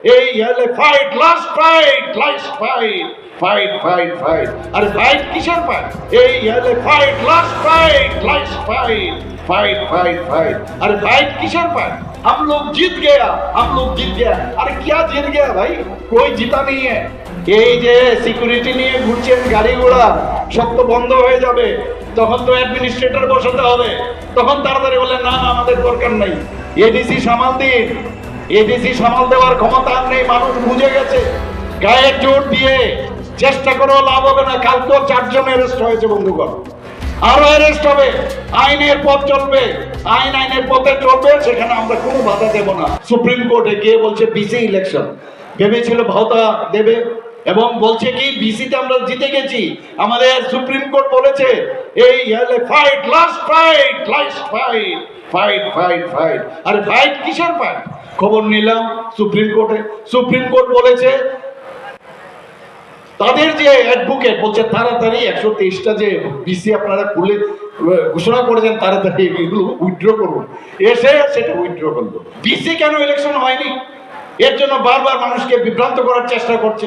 এই হলে fight, last fight, last fight, fight fight fight. আরে ফাইট কিসের ফাইট? এই হলে fight, last fight, last fight, fight fight fight. अरे फाइट किसर फाइट? हम लोग जीत गया, हम लोग जीत गया। अरे क्या जीत गया भाई? कोई जीता नहीं है। এই যে সিকিউরিটি নিয়ে ঘুরছেন গাড়ি ঘোড়া সব তো বন্ধ হয়ে যাবে, তখন তো অ্যাডমিনিস্ট্রেটর বসাতে হবে। তখন তাড়াতাড়ি বললেন না না আমাদের দরকার নাই, এডিসি সামাল দিন। এডিসি সামাল দেওয়ার ক্ষমতা আর নেই, মানুষ বুঝে গেছে। গায়ের জোর দিয়ে চেষ্টা করেও লাভ হবে না। কালকেও 4 জন অ্যারেস্ট হয়েছে বন্ধুগণ, আরো অ্যারেস্ট হবে। আইনের পথ চলবে, আইনের পথে চলবে, সেখানে আমরা কোনো বাধা দেব না। সুপ্রিম কোর্টে গিয়ে বলছে বিসি ইলেকশন ভেবেছিল ভাওতা দেবে এবং বলছে কি বিসিতে আমরা জিতে গেছি। আমাদের সুপ্রিম কোর্ট বলেছে এই হলে fight, last fight, last fight, fight fight fight. আরে ফাইট কিসের ফাইট? খবর নিলাম সুপ্রিম কোর্টে, সুপ্রিম কোর্ট বলেছে তাদের যে অ্যাডভোকেট বলছে তাড়াতাড়ি 123টা যে বিসি আপনারা খুলে ঘোষণা করেছেন তাড়াতাড়ি এগুলো উইথড্র করুন। এসে সেটা উইথড্র করলো। বিসি কেন ইলেকশন হয়নি এর জন্য বারবার মানুষকে বিভ্রান্ত করার চেষ্টা করছে।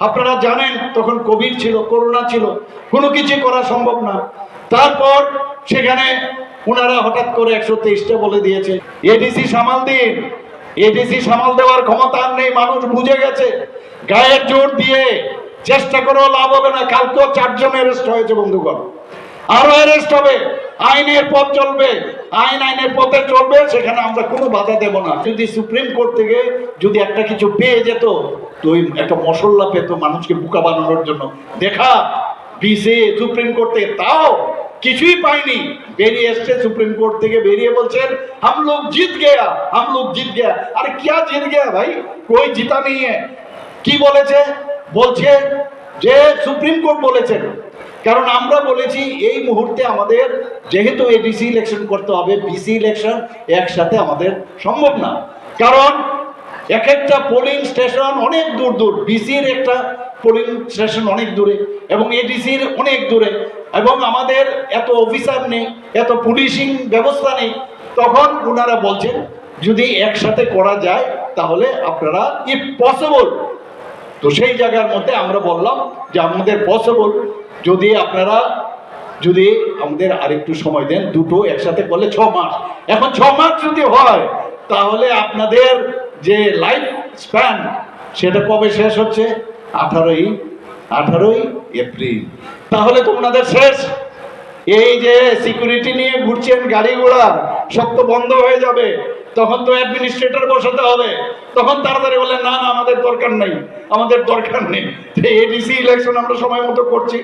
আপনারা জানেন তখন কোভিড ছিল, করোনা ছিল, কোনো কিছু করা সম্ভব না। তারপর সেখানে ওনারা হঠাৎ করে 123টা বলে দিয়েছে। এডিসি সামাল দিন, এডিসি সামাল দেওয়ার ক্ষমতা আর নেই, মানুষ বুঝে গেছে। গায়ের জোর দিয়ে চেষ্টা করেও লাভ হবে না। কালকেও 4 জন অ্যারেস্ট হয়েছে বন্ধুগণ, আরো অ্যারেস্ট হবে। আইনের পথ চলবে, আইনের পথে চলবে, সেখানে আমরা কোনো বাধা দেব না। যদি সুপ্রিম কোর্ট থেকে যদি একটা কিছু পেয়ে যেত তো একটা মশলা পেত মানুষকে বোকা বানানোর জন্য। দেখা বিসি সুপ্রিম কোর্ট থেকে তাও কিছুই পাইনি, বেরিয়ে এসছে সুপ্রিম কোর্ট থেকে, বেরিয়ে বলছেন हम लोग जीत गया, हम लोग जीत गया। अरे क्या जीत गया भाई? कोई जीता नहीं है। কি বলেছে? বলছে যে সুপ্রিম কোর্ট বলেছেন, কারণ আমরা বলেছি এই মুহূর্তে আমাদের যেহেতু এডিসি ইলেকশন করতে হবে, বিসি ইলেকশন একসাথে আমাদের সম্ভব না। কারণ এক একটা পোলিং স্টেশন অনেক দূর দূর, বিসির একটা পোলিং স্টেশন অনেক দূরে এবং এডিসির অনেক দূরে, এবং আমাদের এত অফিসার নেই, এত পুলিশিং ব্যবস্থা নেই। তখন ওনারা বলছেন যদি একসাথে করা যায় তাহলে আপনারা ইফ পসিবল, তো সেই জায়গার মধ্যে আমরা বললাম যে আমাদের পসিবল, যদি আপনারা যদি আমাদের আরেকটু সময় দেন, দুটো একসাথে করলে 6 মাস। এখন 6 মাস যদি হয় তাহলে আপনাদের যে লাইফ স্প্যান সেটা কবে শেষ হচ্ছে? 18ই এপ্রিল। তাহলে তো ওনাদের শেষ। এই যে সিকিউরিটি নিয়ে ঘুরছেন গাড়ি ঘোড়া সব তো বন্ধ হয়ে যাবে, তখন তো অ্যাডমিনিস্ট্রেটর বসাতে হবে। তখন তাড়াতাড়ি বললেন না না আমাদের দরকার নেই, আমাদের দরকার নেই। এডিসি ইলেকশন আমরা সময় মতো করছি।